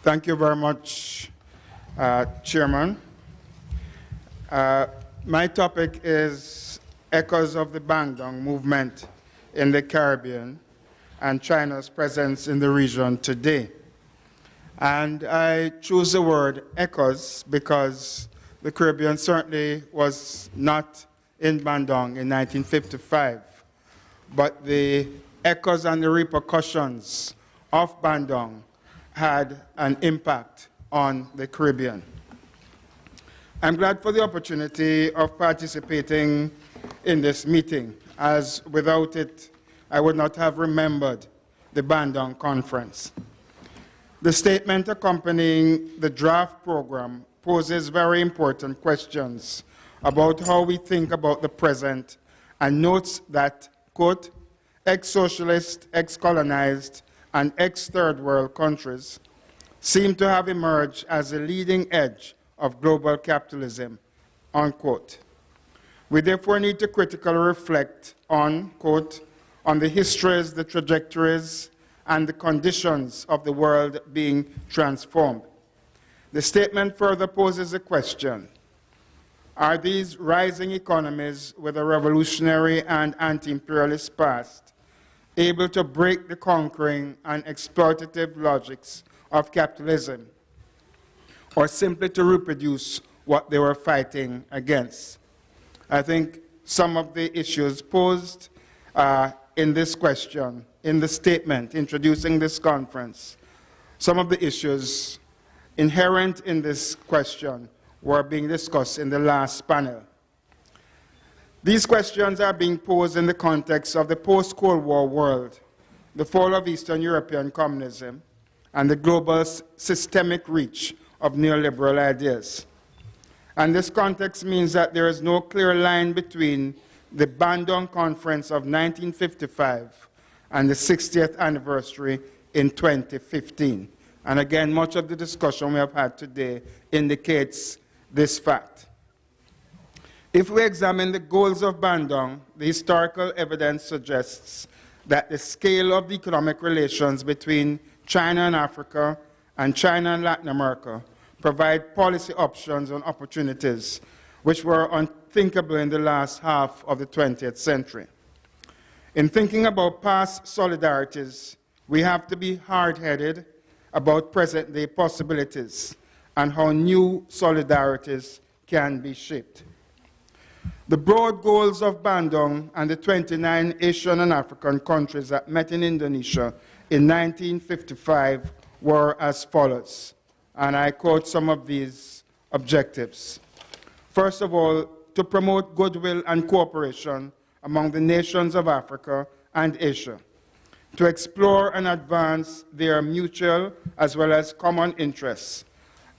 Thank you very much, Chairman. My topic is echoes of the Bandung movement in the Caribbean and China's presence in the region today. And I choose the word echoes because the Caribbean certainly was not in Bandung in 1955, but the echoes and the repercussions of Bandung had an impact on the Caribbean. I'm glad for the opportunity of participating in this meeting, as without it, I would not have remembered the Bandung Conference. The statement accompanying the draft program poses very important questions about how we think about the present and notes that, quote, ex-socialist, ex-colonized, and ex-third world countries seem to have emerged as the leading edge of global capitalism, unquote. We therefore need to critically reflect on, quote, on the histories, the trajectories, and the conditions of the world being transformed. The statement further poses a question: are these rising economies with a revolutionary and anti-imperialist past able to break the conquering and exploitative logics of capitalism, or simply to reproduce what they were fighting against? I think some of the issues posed in this question, in the statement introducing this conference, some of the issues inherent in this question were being discussed in the last panel. These questions are being posed in the context of the post-Cold War world, the fall of Eastern European communism, and the global systemic reach of neoliberal ideas. And this context means that there is no clear line between the Bandung Conference of 1955 and the 60th anniversary in 2015. And again, much of the discussion we have had today indicates this fact. If we examine the goals of Bandung, the historical evidence suggests that the scale of the economic relations between China and Africa and China and Latin America provide policy options and opportunities which were unthinkable in the last half of the 20th century. In thinking about past solidarities, we have to be hard-headed about present-day possibilities and how new solidarities can be shaped. The broad goals of Bandung and the 29 Asian and African countries that met in Indonesia in 1955 were as follows, and I quote some of these objectives. First of all, to promote goodwill and cooperation among the nations of Africa and Asia, to explore and advance their mutual as well as common interests,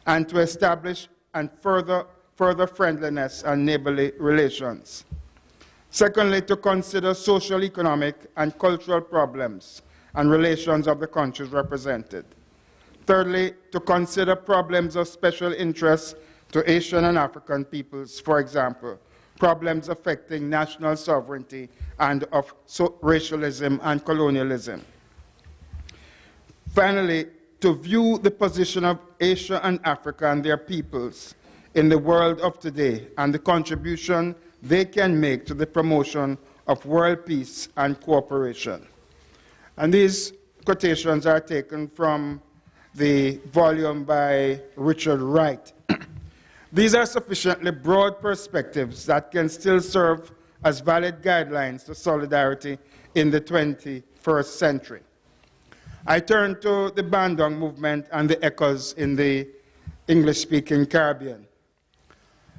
and to establish and further friendliness and neighborly relations. Secondly, to consider social, economic, and cultural problems and relations of the countries represented. Thirdly, to consider problems of special interest to Asian and African peoples, for example, problems affecting national sovereignty and of racialism and colonialism. Finally, to view the position of Asia and Africa and their peoples in the world of today and the contribution they can make to the promotion of world peace and cooperation. And these quotations are taken from the volume by Richard Wright. These are sufficiently broad perspectives that can still serve as valid guidelines to solidarity in the 21st century. I turn to the Bandung movement and the echoes in the English-speaking Caribbean.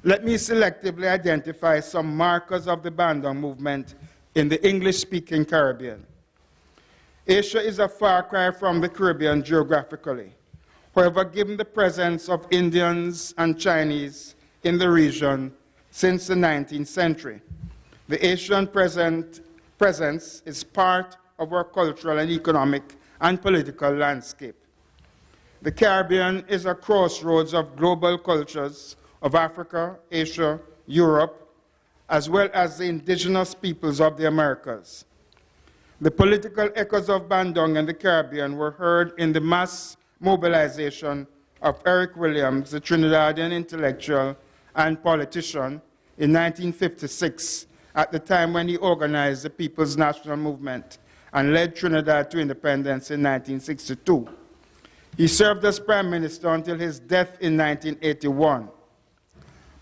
Let me selectively identify some markers of the Bandung movement in the English-speaking Caribbean. Asia is a far cry from the Caribbean geographically. However, given the presence of Indians and Chinese in the region since the 19th century, the Asian presence is part of our cultural and economic and political landscape. The Caribbean is a crossroads of global cultures of Africa, Asia, Europe, as well as the indigenous peoples of the Americas. The political echoes of Bandung and the Caribbean were heard in the mass mobilization of Eric Williams, the Trinidadian intellectual and politician, in 1956, at the time when he organized the People's National Movement and led Trinidad to independence in 1962. He served as Prime Minister until his death in 1981.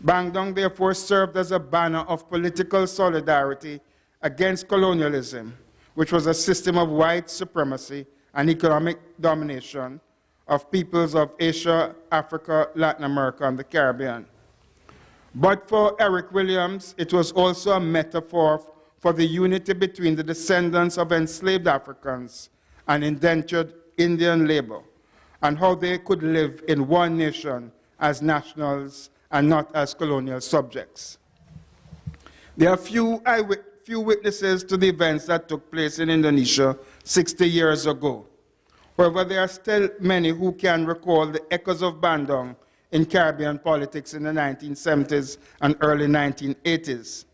Bandung therefore served as a banner of political solidarity against colonialism, which was a system of white supremacy and economic domination of peoples of Asia, Africa, Latin America, and the Caribbean. But for Eric Williams, it was also a metaphor for the unity between the descendants of enslaved Africans and indentured Indian labor, and how they could live in one nation as nationals and not as colonial subjects. There are few witnesses to the events that took place in Indonesia 60 years ago. However, there are still many who can recall the echoes of Bandung in Caribbean politics in the 1970s and early 1980s.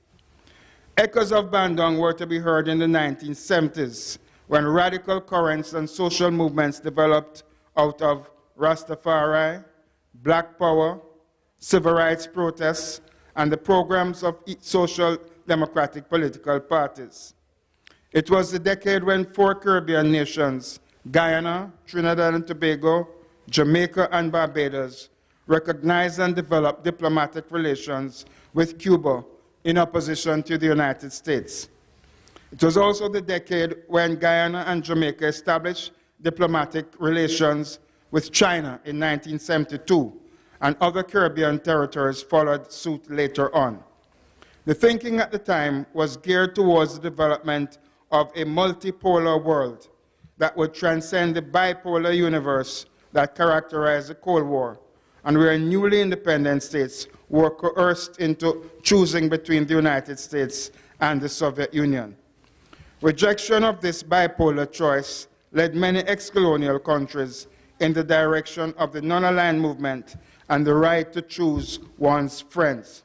Echoes of Bandung were to be heard in the 1970s, when radical currents and social movements developed out of Rastafari, Black Power, civil rights protests, and the programs of social democratic political parties. It was the decade when 4 Caribbean nations, Guyana, Trinidad and Tobago, Jamaica, and Barbados, recognized and developed diplomatic relations with Cuba in opposition to the United States. It was also the decade when Guyana and Jamaica established diplomatic relations with China in 1972, and other Caribbean territories followed suit later on. The thinking at the time was geared towards the development of a multipolar world that would transcend the bipolar universe that characterized the Cold War, and where newly independent states were coerced into choosing between the United States and the Soviet Union. Rejection of this bipolar choice led many ex-colonial countries in the direction of the non-aligned movement and the right to choose one's friends.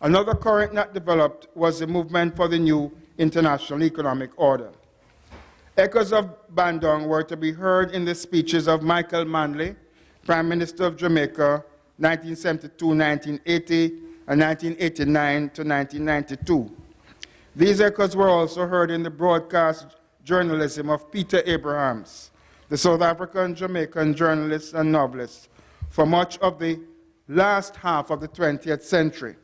Another current that developed was the movement for the new international economic order. Echoes of Bandung were to be heard in the speeches of Michael Manley, Prime Minister of Jamaica, 1972-1980 and 1989 to 1992. These echoes were also heard in the broadcast journalism of Peter Abrahams, the South African-Jamaican journalist and novelist, for much of the last half of the 20th century.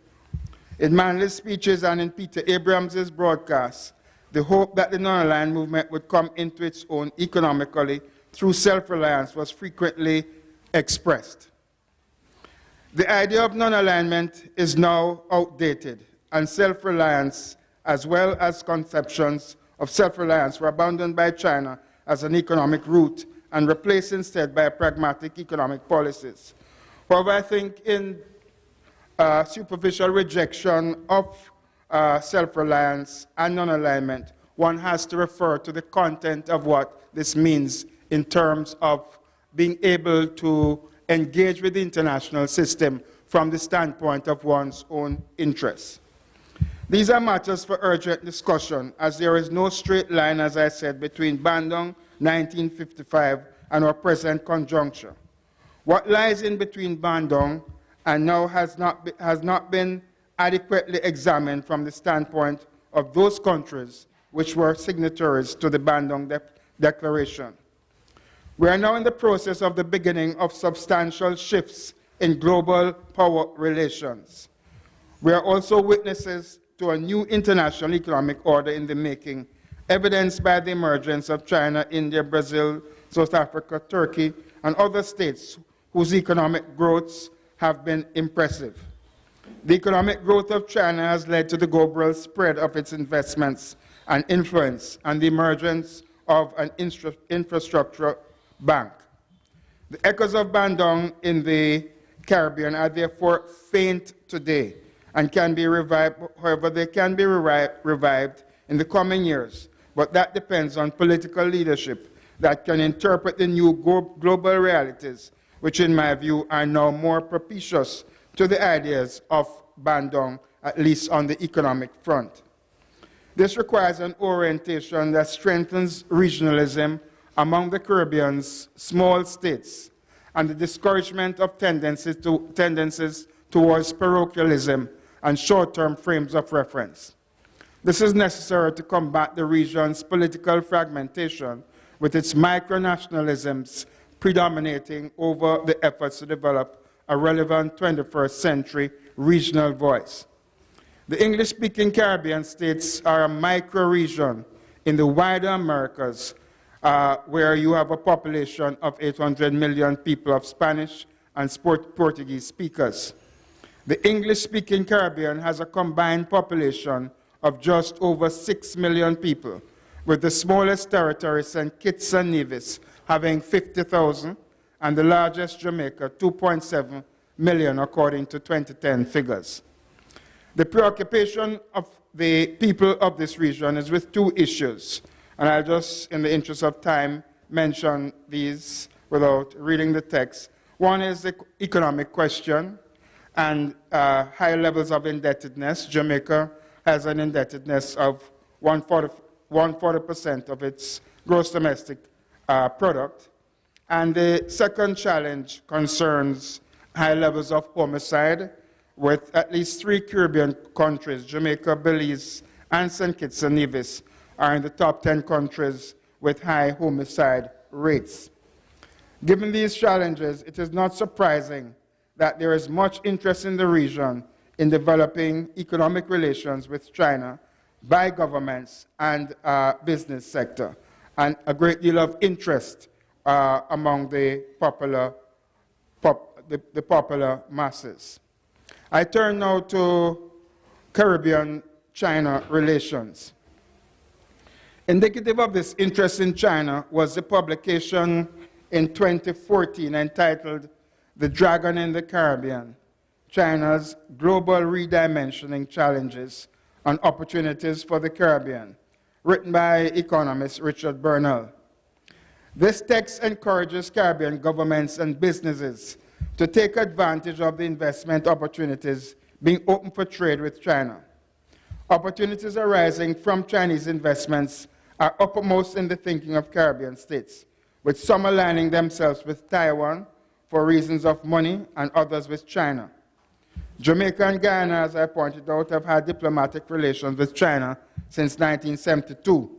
In Manley's speeches and in Peter Abrahams' broadcasts, the hope that the non-aligned movement would come into its own economically through self-reliance was frequently expressed. The idea of non-alignment is now outdated, and self-reliance, as well as conceptions of self-reliance, were abandoned by China as an economic route and replaced instead by pragmatic economic policies. However, I think in superficial rejection of self-reliance and non-alignment, one has to refer to the content of what this means in terms of being able to engage with the international system from the standpoint of one's own interests. These are matters for urgent discussion, as there is no straight line, as I said, between Bandung 1955 and our present conjuncture. What lies in between Bandung and now has not been adequately examined from the standpoint of those countries which were signatories to the Bandung Declaration. We are now in the process of the beginning of substantial shifts in global power relations. We are also witnesses to a new international economic order in the making, evidenced by the emergence of China, India, Brazil, South Africa, Turkey, and other states whose economic growths have been impressive. The economic growth of China has led to the global spread of its investments and influence and the emergence of an infrastructure bank. The echoes of Bandung in the Caribbean are therefore faint today and can be revived. However, they can be revived in the coming years, but that depends on political leadership that can interpret the new global realities, which in my view are now more propitious to the ideas of Bandung, at least on the economic front. This requires an orientation that strengthens regionalism among the Caribbean's small states and the discouragement of tendencies towards parochialism and short-term frames of reference. This is necessary to combat the region's political fragmentation with its micronationalisms predominating over the efforts to develop a relevant 21st century regional voice. The English-speaking Caribbean states are a micro-region in the wider Americas, where you have a population of 800 million people of Spanish and Portuguese speakers. The English-speaking Caribbean has a combined population of just over 6 million people, with the smallest territory, St. Kitts and Nevis, having 50,000, and the largest, Jamaica, 2.7 million, according to 2010 figures. The preoccupation of the people of this region is with two issues, and I'll just, in the interest of time, mention these without reading the text. One is the economic question and high levels of indebtedness. Jamaica has an indebtedness of 140% of its gross domestic product. And the second challenge concerns high levels of homicide, with at least 3 Caribbean countries, Jamaica, Belize, and St. Kitts and Nevis, are in the top 10 countries with high homicide rates. Given these challenges, it is not surprising that there is much interest in the region in developing economic relations with China by governments and business sector, and a great deal of interest among the popular masses. I turn now to Caribbean-China relations. Indicative of this interest in China was the publication in 2014 entitled "The Dragon in the Caribbean: China's Global Redimensioning Challenges and Opportunities for the Caribbean," written by economist Richard Bernal. This text encourages Caribbean governments and businesses to take advantage of the investment opportunities being open for trade with China. Opportunities arising from Chinese investments are uppermost in the thinking of Caribbean states, with some aligning themselves with Taiwan for reasons of money and others with China. Jamaica and Guyana, as I pointed out, have had diplomatic relations with China since 1972.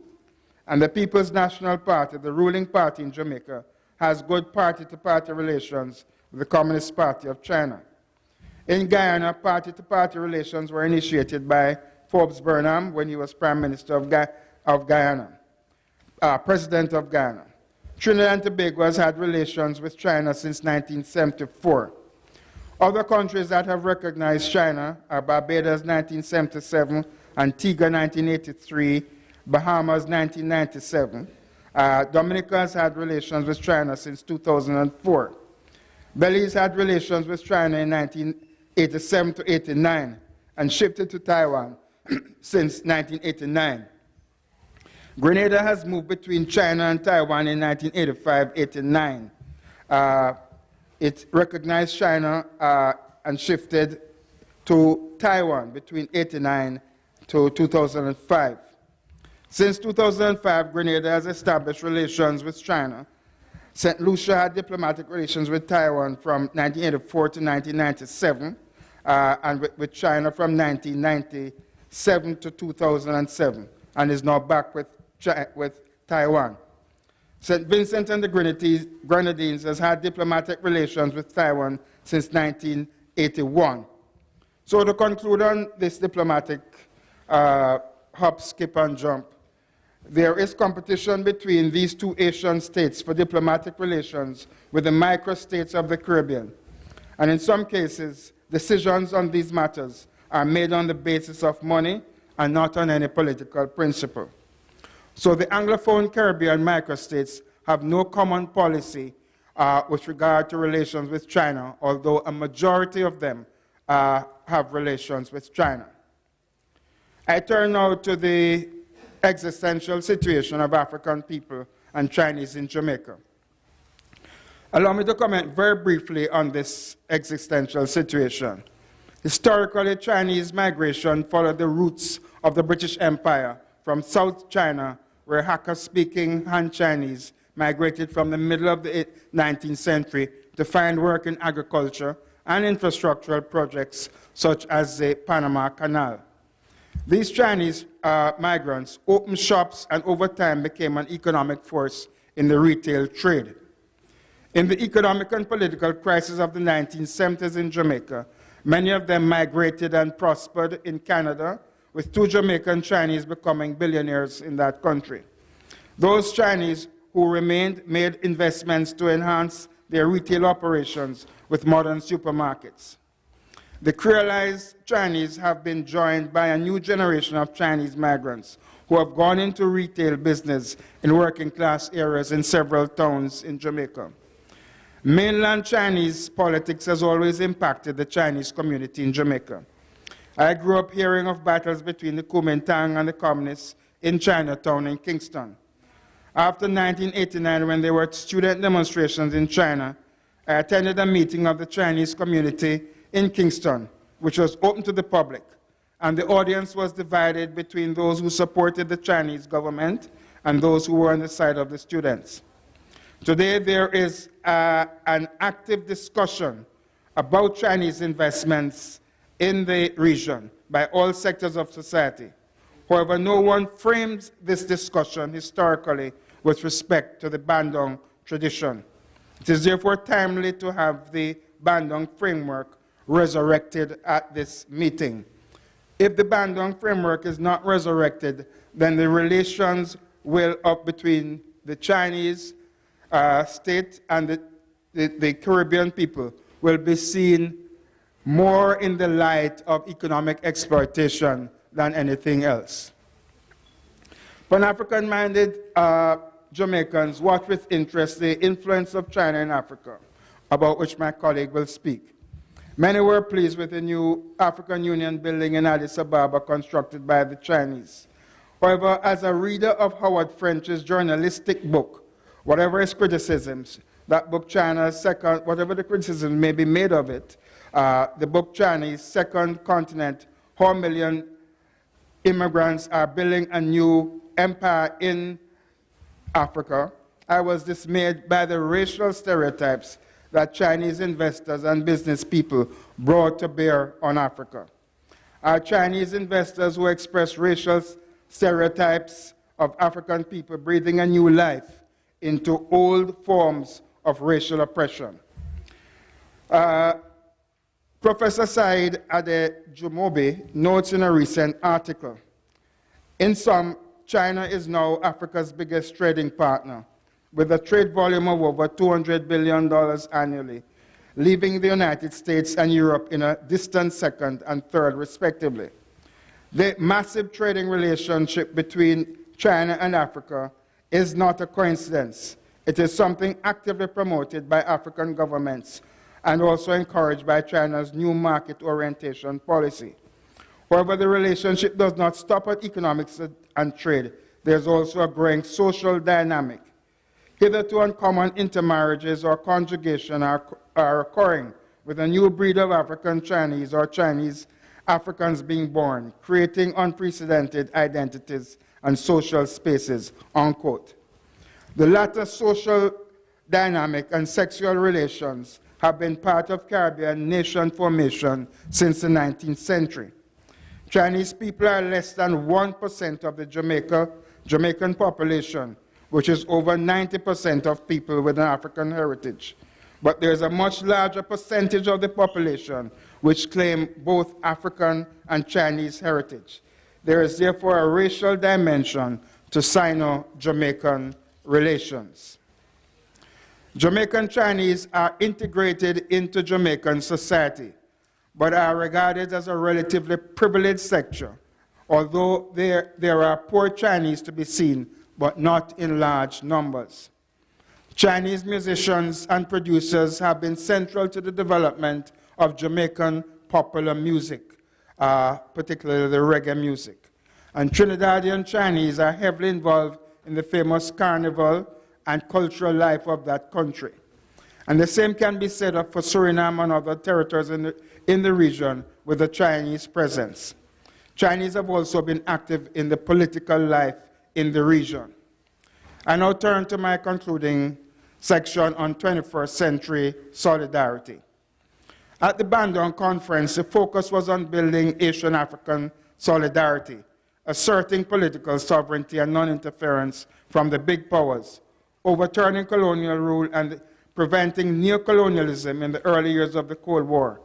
And the People's National Party, the ruling party in Jamaica, has good party-to-party relations with the Communist Party of China. In Guyana, party-to-party relations were initiated by Forbes Burnham when he was Prime Minister of Guyana, President of Guyana. Trinidad and Tobago has had relations with China since 1974. Other countries that have recognized China are Barbados 1977, Antigua 1983, Bahamas 1997. Dominica has had relations with China since 2004. Belize had relations with China in 1987 to 89 and shifted to Taiwan since 1989. Grenada has moved between China and Taiwan in 1985-89. It recognized China and shifted to Taiwan between 1989 to 2005. Since 2005, Grenada has established relations with China. St. Lucia had diplomatic relations with Taiwan from 1984 to 1997, and with China from 1997 to 2007, and is now back with Taiwan. St. Vincent and the Grenadines has had diplomatic relations with Taiwan since 1981. So to conclude on this diplomatic hop, skip, and jump, there is competition between these two Asian states for diplomatic relations with the microstates of the Caribbean. And in some cases, decisions on these matters are made on the basis of money and not on any political principle. So the Anglophone Caribbean microstates have no common policy with regard to relations with China, although a majority of them have relations with China. I turn now to the existential situation of African people and Chinese in Jamaica. Allow me to comment very briefly on this existential situation. Historically, Chinese migration followed the roots of the British Empire from South China, where Hakka-speaking Han Chinese migrated from the middle of the 19th century to find work in agriculture and infrastructural projects such as the Panama Canal. These Chinese migrants opened shops and over time became an economic force in the retail trade. In the economic and political crisis of the 1970s in Jamaica, many of them migrated and prospered in Canada, with 2 Jamaican Chinese becoming billionaires in that country. Those Chinese who remained made investments to enhance their retail operations with modern supermarkets. The Creolized Chinese have been joined by a new generation of Chinese migrants who have gone into retail business in working class areas in several towns in Jamaica. Mainland Chinese politics has always impacted the Chinese community in Jamaica. I grew up hearing of battles between the Kuomintang and the communists in Chinatown in Kingston. After 1989, when there were student demonstrations in China, I attended a meeting of the Chinese community in Kingston, which was open to the public, and the audience was divided between those who supported the Chinese government and those who were on the side of the students. Today, there is an active discussion about Chinese investments in the region by all sectors of society. However, no one frames this discussion historically with respect to the Bandung tradition. It is therefore timely to have the Bandung framework resurrected at this meeting. If the Bandung framework is not resurrected, then the relations will up between the Chinese state and the Caribbean people will be seen more in the light of economic exploitation than anything else. Pan-African-minded Jamaicans watch with interest the influence of China in Africa, about which my colleague will speak. Many were pleased with the new African Union building in Addis Ababa constructed by the Chinese. However, as a reader of Howard French's journalistic book, whatever his criticisms, that book China's second, whatever the criticism may be made of it, the book Chinese Second Continent, how a million immigrants are building a new empire in Africa, I was dismayed by the racial stereotypes that Chinese investors and business people brought to bear on Africa. Our Chinese investors who express racial stereotypes of African people breathing a new life into old forms of racial oppression. Professor Said Adejumobi notes in a recent article, in sum, China is now Africa's biggest trading partner, with a trade volume of over $200 billion annually, leaving the United States and Europe in a distant second and third, respectively. The massive trading relationship between China and Africa is not a coincidence. It is something actively promoted by African governments and also encouraged by China's new market orientation policy. However, the relationship does not stop at economics and trade. There's also a growing social dynamic. Hitherto uncommon intermarriages or conjugation are occurring, with a new breed of African Chinese or Chinese Africans being born, creating unprecedented identities and social spaces, unquote. The latter social dynamic and sexual relations have been part of Caribbean nation formation since the 19th century. Chinese people are less than 1% of the Jamaican population, which is over 90% of people with an African heritage. But there's a much larger percentage of the population which claim both African and Chinese heritage. There is therefore a racial dimension to Sino-Jamaican relations. Jamaican Chinese are integrated into Jamaican society, but are regarded as a relatively privileged sector, although there are poor Chinese to be seen, but not in large numbers. Chinese musicians and producers have been central to the development of Jamaican popular music, particularly the reggae music. And Trinidadian Chinese are heavily involved in the famous carnival and cultural life of that country. And the same can be said for Suriname and other territories in the region with a Chinese presence. Chinese have also been active in the political life in the region. I now turn to my concluding section on 21st century solidarity. At the Bandung Conference, the focus was on building Asian-African solidarity, asserting political sovereignty and non-interference from the big powers, overturning colonial rule and preventing neocolonialism in the early years of the Cold War.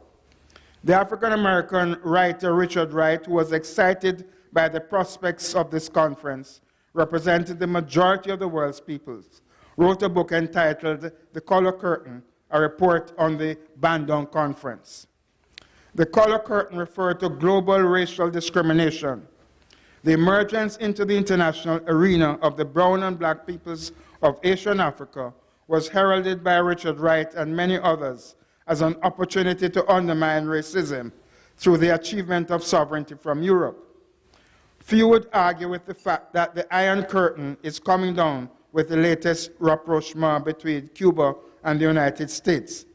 The African-American writer Richard Wright, who was excited by the prospects of this conference, represented the majority of the world's peoples, wrote a book entitled The Color Curtain, a report on the Bandung Conference. The Color Curtain referred to global racial discrimination. The emergence into the international arena of the brown and black peoples of Asia and Africa was heralded by Richard Wright and many others as an opportunity to undermine racism through the achievement of sovereignty from Europe. Few would argue with the fact that the Iron Curtain is coming down with the latest rapprochement between Cuba and the United States.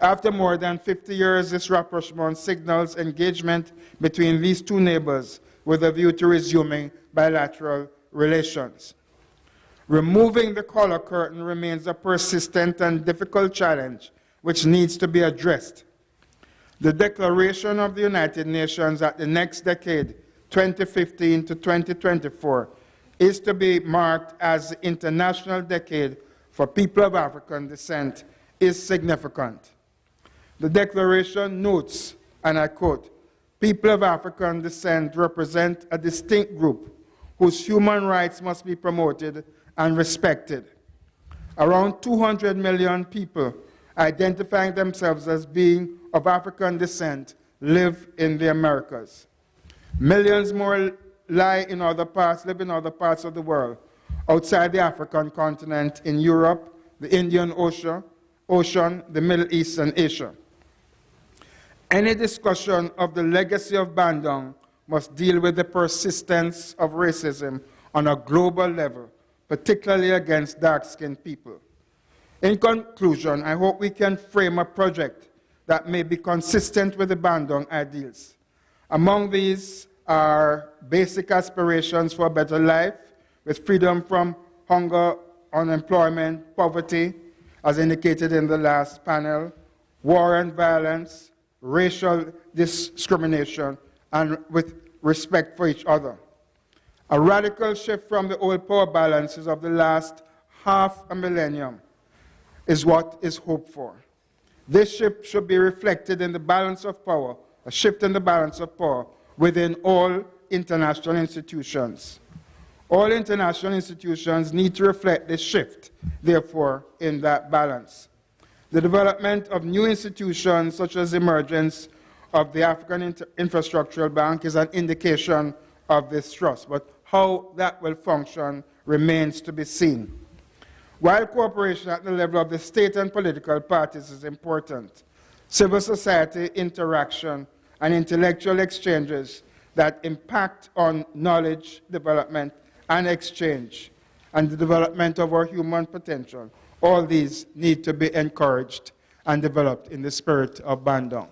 After more than 50 years, this rapprochement signals engagement between these two neighbors with a view to resuming bilateral relations. Removing the color curtain remains a persistent and difficult challenge which needs to be addressed. The Declaration of the United Nations at the next decade, 2015 to 2024, is to be marked as the International Decade for People of African Descent is significant. The Declaration notes, and I quote, "People of African descent represent a distinct group whose human rights must be promoted and respected. Around 200 million people identifying themselves as being of African descent live in the Americas. Millions more live in other parts of the world, outside the African continent, in Europe, the Indian Ocean, the Middle East, and Asia. Any discussion of the legacy of Bandung must deal with the persistence of racism on a global level, particularly against dark-skinned people. In conclusion, I hope we can frame a project that may be consistent with the Bandung ideals. Among these are basic aspirations for a better life, with freedom from hunger, unemployment, poverty, as indicated in the last panel, war and violence, racial discrimination, and with respect for each other. A radical shift from the old power balances of the last half a millennium is what is hoped for. This shift should be reflected in the balance of power, a shift in the balance of power within all international institutions. All international institutions need to reflect this shift, therefore, in that balance. The development of new institutions, such as the emergence of the African Infrastructural Bank, is an indication of this trust, but how that will function remains to be seen. While cooperation at the level of the state and political parties is important, civil society interaction and intellectual exchanges that impact on knowledge development and exchange and the development of our human potential, all these need to be encouraged and developed in the spirit of Bandung.